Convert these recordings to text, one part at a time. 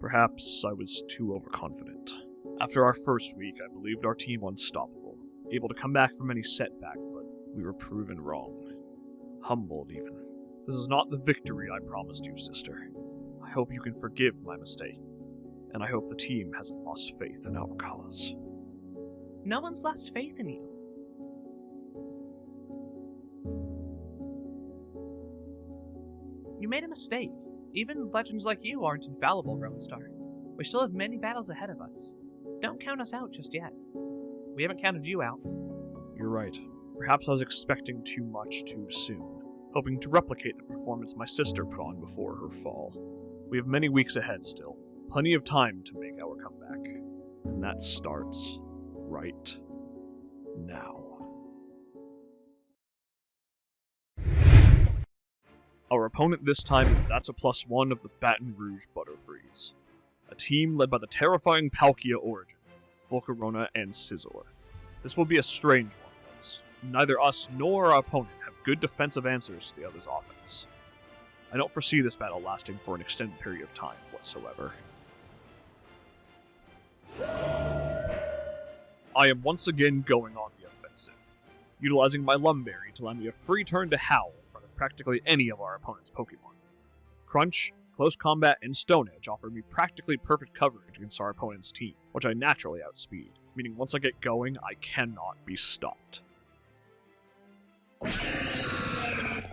Perhaps I was too overconfident. After our first week, I believed our team unstoppable, able to come back from any setback, but we were proven wrong. Humbled, even. This is not the victory I promised you, sister. I hope you can forgive my mistake, and I hope the team hasn't lost faith in our cause. No one's lost faith in you. You made a mistake. Even legends like you aren't infallible, Rowan Star. We still have many battles ahead of us. Don't count us out just yet. We haven't counted you out. You're right. Perhaps I was expecting too much too soon, hoping to replicate the performance my sister put on before her fall. We have many weeks ahead still, plenty of time to make our comeback. And that starts right now. Our opponent this time is That's a +1 of the Baton Rouge Butterfrees, a team led by the terrifying Palkia Origin, Volcarona, and Scizor. This will be a strange one, as neither us nor our opponent have good defensive answers to the other's offense. I don't foresee this battle lasting for an extended period of time whatsoever. I am once again going on the offensive, utilizing my Lumberry to land me a free turn to Howl in front of practically any of our opponent's Pokemon. Crunch, Close Combat, and Stone Edge offer me practically perfect coverage against our opponent's team, which I naturally outspeed, meaning once I get going, I cannot be stopped.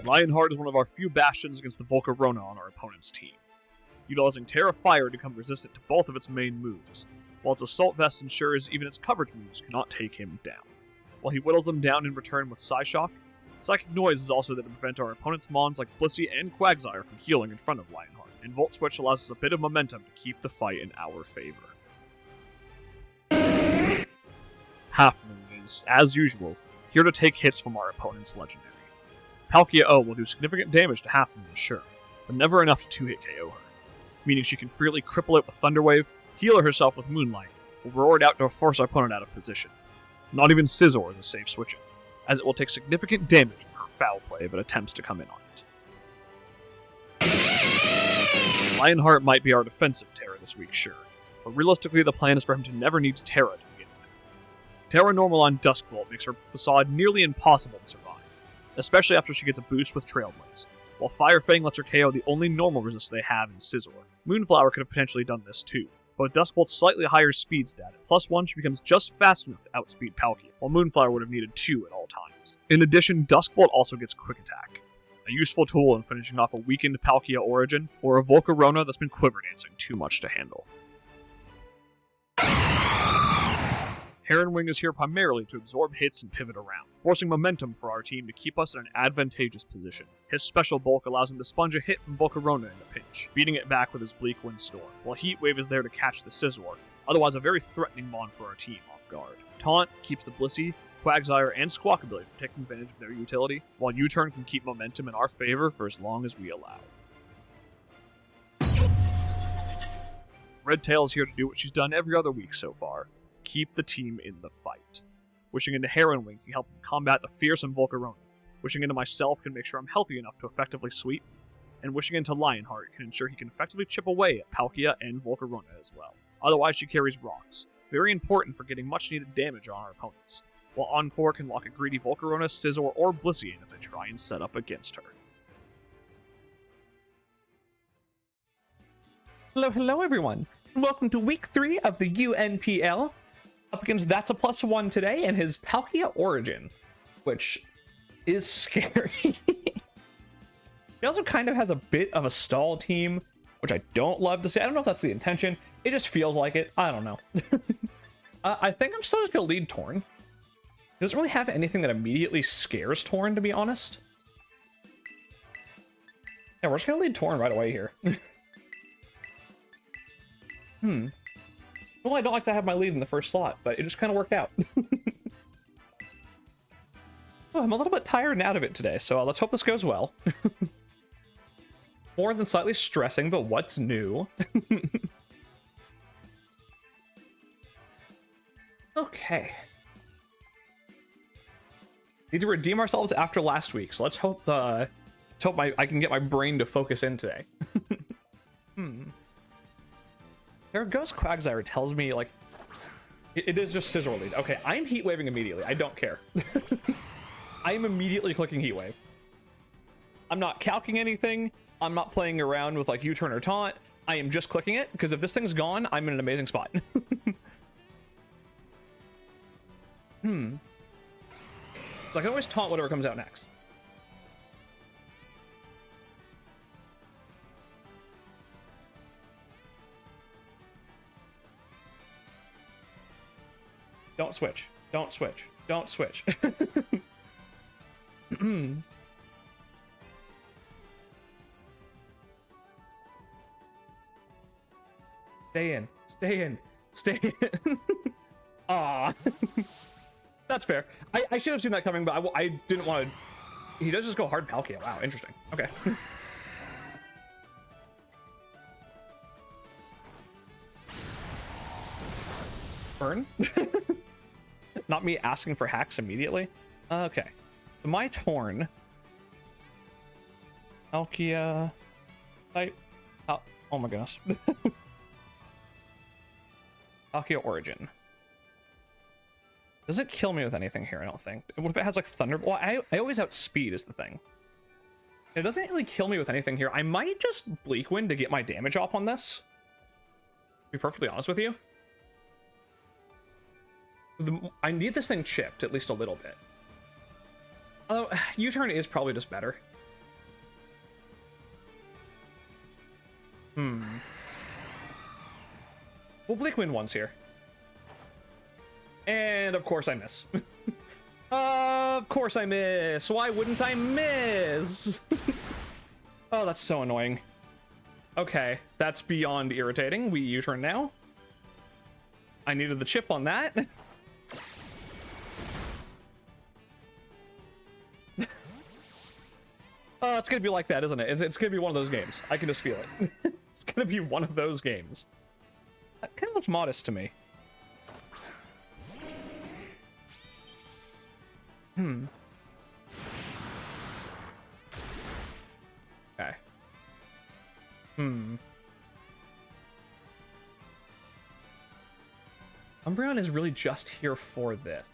Lionheart is one of our few bastions against the Volcarona on our opponent's team, utilizing Terra Fire to become resistant to both of its main moves, while its Assault Vest ensures even its coverage moves cannot take him down. While he whittles them down in return with Psyshock, Psychic Noise is also there to prevent our opponent's mons like Blissey and Quagsire from healing in front of Lionheart, and Volt Switch allows us a bit of momentum to keep the fight in our favor. Half Moon is, as usual, here to take hits from our opponent's legendary. Palkia O will do significant damage to Half Moon, sure, but never enough to two-hit KO her, meaning she can freely cripple it with Thunder Wave, heal her herself with Moonlight, or roar it out to force our opponent out of position. Not even Scizor is a safe switch-in, as it will take significant damage from her foul play if it attempts to come in on it. Lionheart might be our defensive Terra this week, sure, but realistically the plan is for him to never need to Terra to begin with. Terra Normal on Duskbolt makes her facade nearly impossible to survive, especially after she gets a boost with Trailblaze, while Fire Fang lets her KO the only normal resist they have in Scizor. Moonflower could have potentially done this too, but with Duskbolt's slightly higher speed stat, at +1 she becomes just fast enough to outspeed Palkia, while Moonflower would have needed 2 at all times. In addition, Duskbolt also gets Quick Attack, a useful tool in finishing off a weakened Palkia Origin, or a Volcarona that's been quiver dancing too much to handle. Heron Wing is here primarily to absorb hits and pivot around, forcing momentum for our team to keep us in an advantageous position. His special bulk allows him to sponge a hit from Volcarona in a pinch, beating it back with his Bleak Wind Storm, while Heat Wave is there to catch the Scizor, otherwise a very threatening mon for our team off guard. Taunt keeps the Blissey, Quagsire, and Squawkabilly from taking advantage of their utility, while U-Turn can keep momentum in our favor for as long as we allow. Red Tail is here to do what she's done every other week so far, keep the team in the fight. Wishing into Heron Wing can help him combat the fearsome Volcarona. Wishing into myself can make sure I'm healthy enough to effectively sweep, and wishing into Lionheart can ensure he can effectively chip away at Palkia and Volcarona as well. Otherwise she carries Rocks, very important for getting much needed damage on our opponents, while Encore can lock a greedy Volcarona, Scizor, or Blissey in if they try and set up against her. Hello everyone, and welcome to week 3 of the UNPL. Up against That's a +1 today and his Palkia Origin, which is scary. He also kind of has a bit of a stall team, which I don't love to see. I don't know if that's the intention. It just feels like it. I don't know. I think I'm still just going to lead Torn. He doesn't really have anything that immediately scares Torn, to be honest. Yeah, we're just going to lead Torn right away here. Well, I don't like to have my lead in the first slot, but it just kind of worked out. Oh, I'm a little bit tired and out of it today, so let's hope this goes well. More than slightly stressing, but what's new? Okay. Need to redeem ourselves after last week, so let's hope I can get my brain to focus in today. There goes Quagsire tells me, like, it is just Scissor Lead. Okay, I'm Heat Waving immediately. I don't care. I am immediately clicking Heat Wave. I'm not calcing anything. I'm not playing around with, like, U-turn or taunt. I am just clicking it, because if this thing's gone, I'm in an amazing spot. So I can always taunt whatever comes out next. Don't switch. Don't switch. Don't switch. Stay in. Stay in. Stay in. Aw. That's fair. I should have seen that coming, but I didn't want to... He does just go hard Palkia. Wow, interesting. Okay. Burn? Not me asking for hacks immediately. Okay. So my Torn. Palkia. Type. Oh my goodness. Palkia Origin. Doesn't kill me with anything here, I don't think. What if it has like Thunder? Well, I always outspeed is the thing. It doesn't really kill me with anything here. I might just Bleak Wind to get my damage off on this. To be perfectly honest with you. I need this thing chipped at least a little bit. Although U-turn is probably just better. We'll Bleak Wind once here. And of course I miss. Of course I miss. Why wouldn't I miss? Oh, that's so annoying. Okay, that's beyond irritating. We U-turn now. I needed the chip on that. It's gonna be like that, isn't it? It's gonna be one of those games. I can just feel it. It's gonna be one of those games. That kind of looks modest to me. Okay. Umbreon is really just here for this.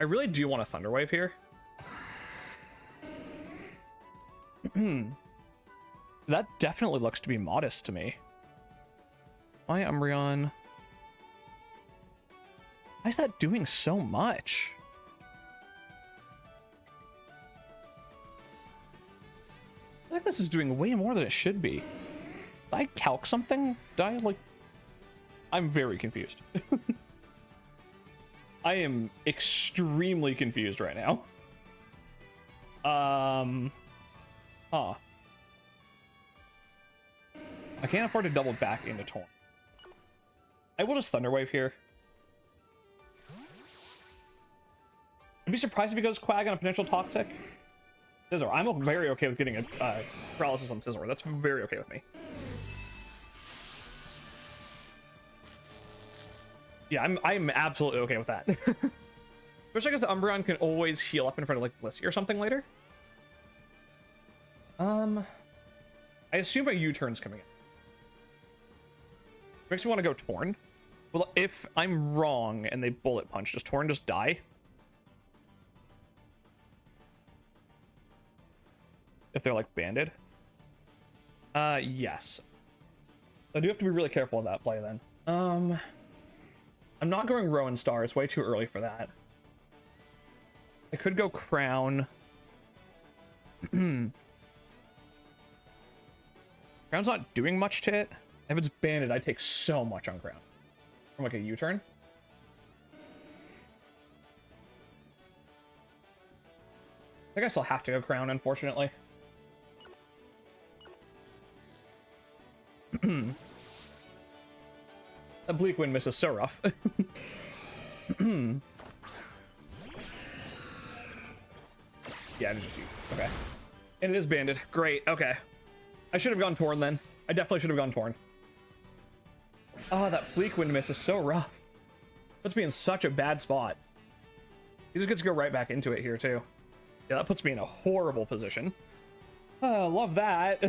I really do want a Thunder Wave here. That definitely looks to be modest to me. Why Umbreon? Why is that doing so much? I feel like this is doing way more than it should be. Did I calc something? Did I, like... I'm very confused. I am extremely confused right now. Huh. I can't afford to double back into Torn. I will just Thunder Wave here. I'd be surprised if he goes Quag on a potential Toxic. Scizor. I'm very okay with getting a Paralysis on Scizor. That's very okay with me. Yeah, I'm absolutely okay with that. Especially because Umbreon can always heal up in front of like Blissey or something later. I assume a U-turn's coming in. Makes me want to go Torn. Well, if I'm wrong and they Bullet Punch, does Torn just die? If they're like banded? Yes. I do have to be really careful of that play then. I'm not going Rowan Star. It's way too early for that. I could go Crown. Crown's not doing much to it. If it's banded, I take so much on Crown. From like a U-turn. I guess I'll have to go Crown, unfortunately. That Bleak Wind miss is so rough. Yeah, it's just you. Okay. And it is banded. Great. Okay. I should have gone Torn then. I definitely should have gone Torn. Oh, that Bleak Wind miss is so rough. Puts me in such a bad spot. He just gets to go right back into it here, too. Yeah, that puts me in a horrible position. Oh, love that.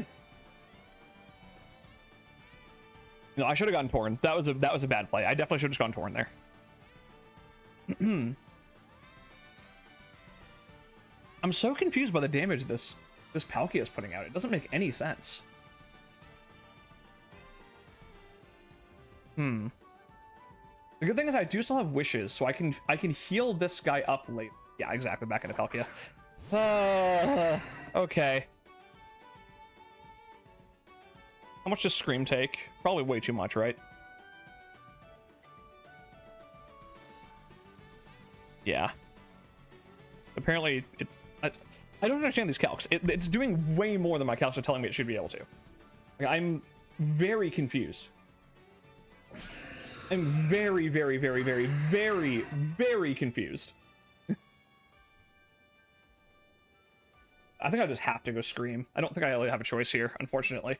No, I should have gone Torn. That was a bad play. I definitely should have just gone Torn there. I'm so confused by the damage this Palkia is putting out. It doesn't make any sense. The good thing is I do still have wishes, so I can heal this guy up late. Yeah, exactly. Back into Palkia. Okay. How much does Scream take? Probably way too much, right? Yeah. Apparently, I don't understand these calcs. It's doing way more than my calcs are telling me it should be able to. Like, I'm very confused. I'm very, very, very, very, very, very confused. I think I just have to go Scream. I don't think I really have a choice here, unfortunately.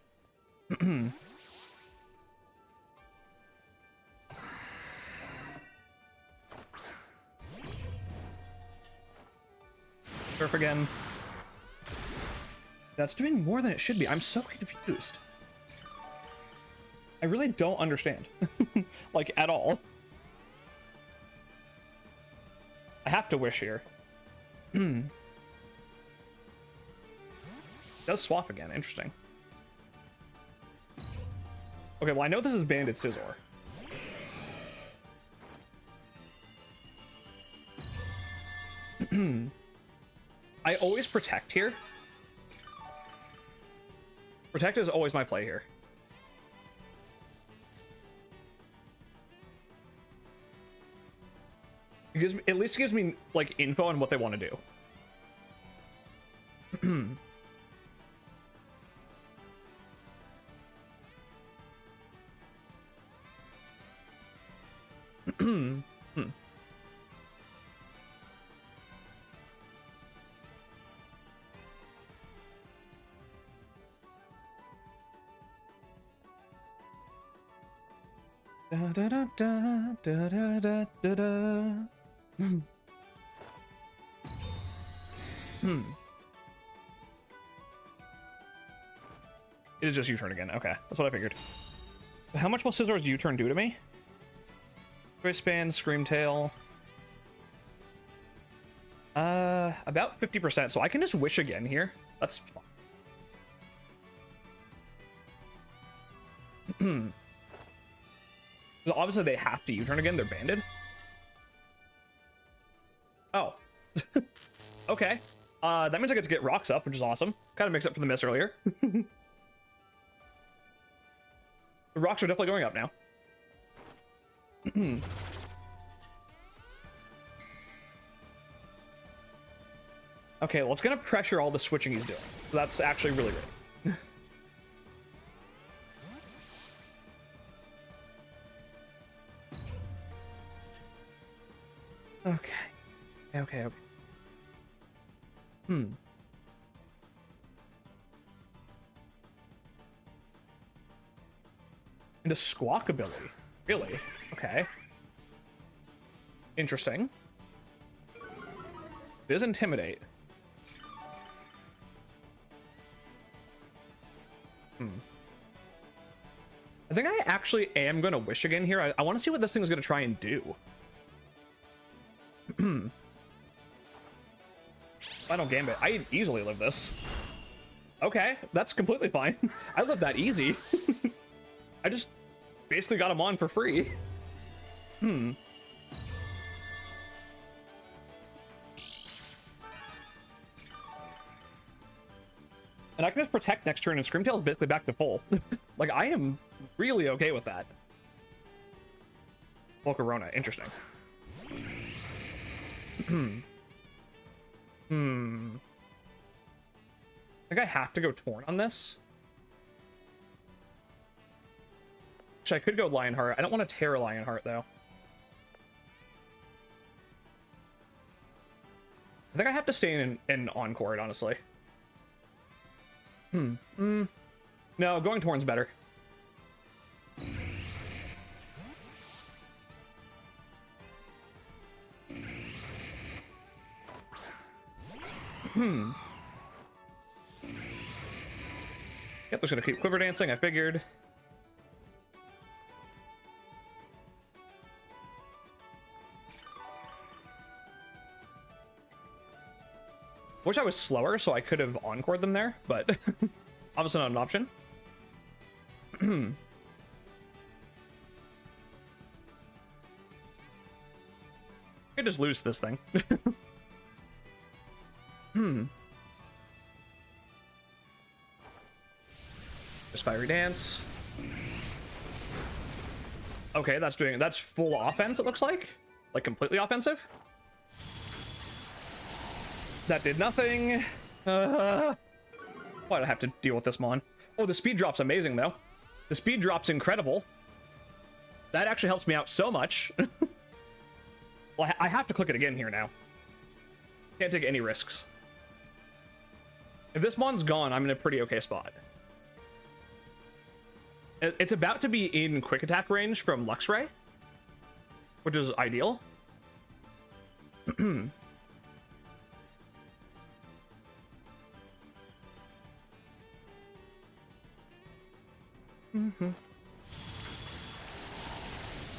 Surf again. That's doing more than it should be. I'm so confused. I really don't understand. Like, at all. I have to wish here. Does swap again. Interesting. Okay, well, I know this is Bandit Scizor. I always protect here. Protect is always my play here. It at least gives me, like, info on what they want to do. Da, da, da, da, da, da, da, da. It is just U-turn again. Okay, that's what I figured. How much will Scizor's U-turn do to me? Choice Span, Screamtail. About 50%, so I can just wish again here. That's fine. So obviously they have to U-turn again, they're banded. Oh. Okay. That means I get to get rocks up, which is awesome. Kind of makes up for the miss earlier. The rocks are definitely going up now. Okay, well, it's gonna pressure all the switching he's doing. So that's actually really great. Okay. Okay. And a squawk ability. Really? Okay. Interesting. It is Intimidate. I think I actually am going to wish again here. I want to see what this thing is going to try and do. Final Gambit. I easily live this. Okay, that's completely fine. I live that easy. I just basically got him on for free. And I can just protect next turn and Screamtail is basically back to full. Like, I am really okay with that. Volcarona, interesting. I think I have to go Torn on this. Actually, I could go Lionheart. I don't want to tear Lionheart, though. I think I have to stay in Encore, honestly. No, going Torn's better. Yep, just gonna keep Quiver Dancing, I figured. Wish I was slower so I could have encored them there, but obviously not an option. I could just lose this thing. Just Fiery Dance. Okay, that's full offense, it looks like. Like completely offensive. That did nothing. Why'd I have to deal with this mon? Oh, the speed drop's amazing though. The speed drop's incredible. That actually helps me out so much. Well, I have to click it again here now. Can't take any risks. If this mon's gone, I'm in a pretty okay spot. It's about to be in quick attack range from Luxray, which is ideal.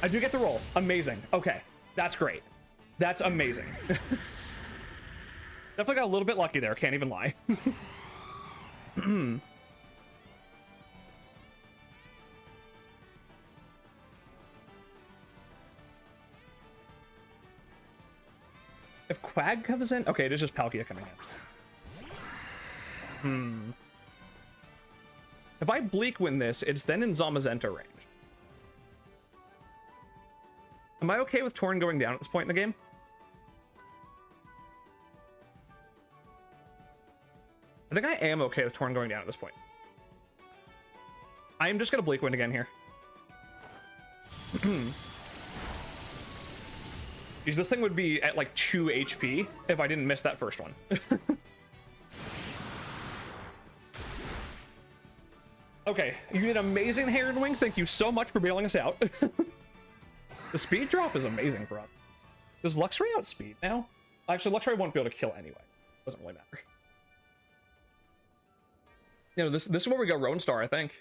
I do get the roll. Amazing. Okay, that's great. That's amazing. Definitely got a little bit lucky there, can't even lie. If Quag comes in... Okay, it is just Palkia coming in. If I Bleak win this, it's then in Zamazenta range. Am I okay with Torn going down at this point in the game? I think I am okay with Torn going down at this point. I am just going to Bleak win again here. Because this thing would be at like 2 HP if I didn't miss that first one. Okay, you did amazing, Heron Wing. Thank you so much for bailing us out. The speed drop is amazing for us. Does Luxray outspeed now? Actually, Luxray won't be able to kill anyway. Doesn't really matter. You know, this is where we go Roan Star, I think.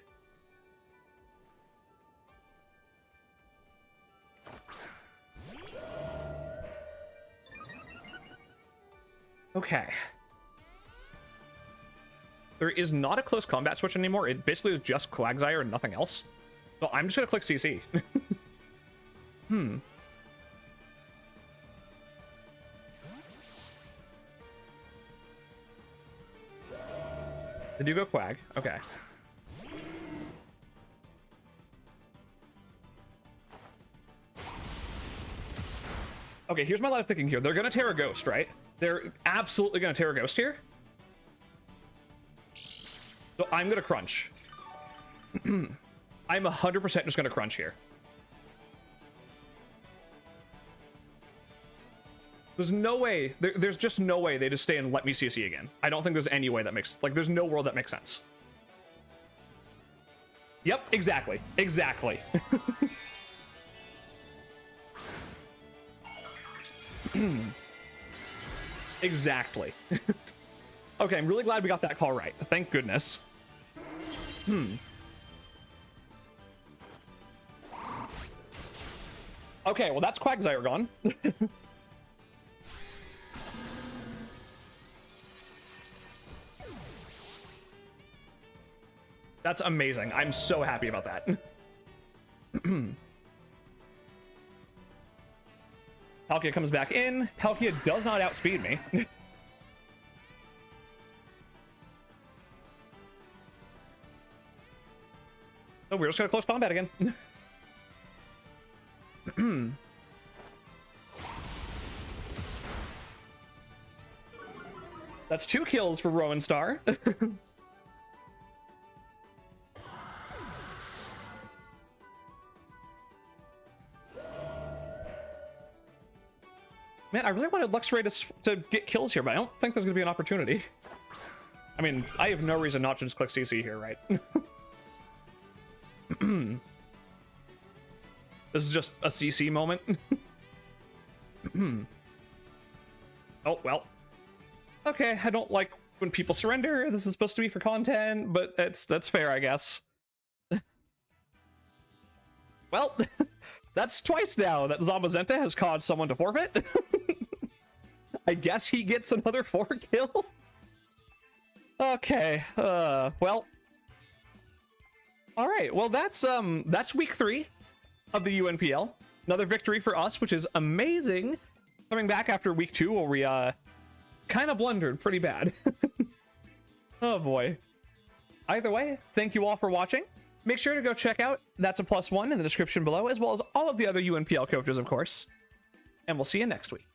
Okay. There is not a close combat switch anymore. It basically is just Quagsire and nothing else. So I'm just gonna click CC. Did you go Quag? Okay. Okay, here's my line of thinking here. They're gonna tear a Ghost, right? They're absolutely gonna tear a Ghost here. So I'm gonna crunch. I'm 100% just gonna crunch here. There's no way, there's just no way they just stay and let me CC again. I don't think there's any way that makes, like, there's no world that makes sense. Yep, exactly. Exactly. Exactly. Okay, I'm really glad we got that call right. Thank goodness. Okay, well that's Quagsire gone. That's amazing. I'm so happy about that. Palkia comes back in. Palkia does not outspeed me. So we're just gonna close combat again. That's 2 kills for Rowan Star. Man, I really wanted Luxray to get kills here, but I don't think there's going to be an opportunity. I mean, I have no reason not to just click CC here, right? This is just a CC moment. Oh, well. Okay, I don't like when people surrender. This is supposed to be for content, but that's fair, I guess. Well, that's twice now that Zamazenta has caused someone to forfeit. I guess he gets another 4 kills. Okay, well. All right, well that's week 3 of the UNPL. Another victory for us, which is amazing. Coming back after week 2 where we kind of blundered pretty bad. Oh boy. Either way, thank you all for watching. Make sure to go check out That's a Plus One in the description below, as well as all of the other UNPL coaches, of course. And we'll see you next week.